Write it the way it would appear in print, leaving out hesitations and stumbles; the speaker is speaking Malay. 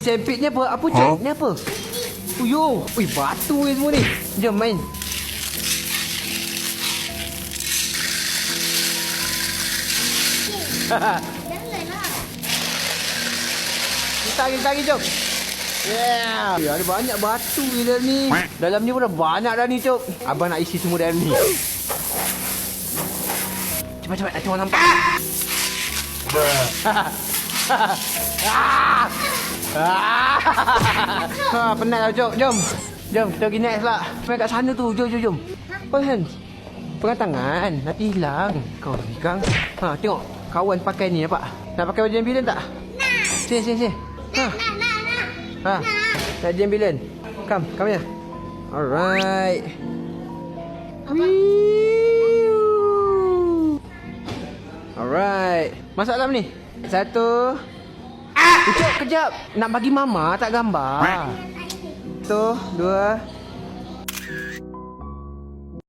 Sempit ni apa? Apa Cok? Ni apa? Uyuh. Ui, batu ni semua ni. Jom main. Janganlah. Kita lagi, Cok. Yeah. Ada banyak batu ni dalam ni. Dalam ni pun dah banyak dah ni, Cok. Abang nak isi semua dalam ni. Cepat-cepat, nanti orang nampak. Penat lah, Cok. Jom. Jom, kita pergi next lah. Main kat sana tu. Jom. Kan? Pegang tangan. Nanti hilang. Kau pegang. Tengok. Kawan pakai ni, nampak? Nak pakai baju ambulan tak? Nak. Sini. Nak. Nak baju ambulan. Come here. Alright. Alright. Masuk dalam ni. 1. Cok, kejap. Nak bagi mama tak gambar. 1, 2,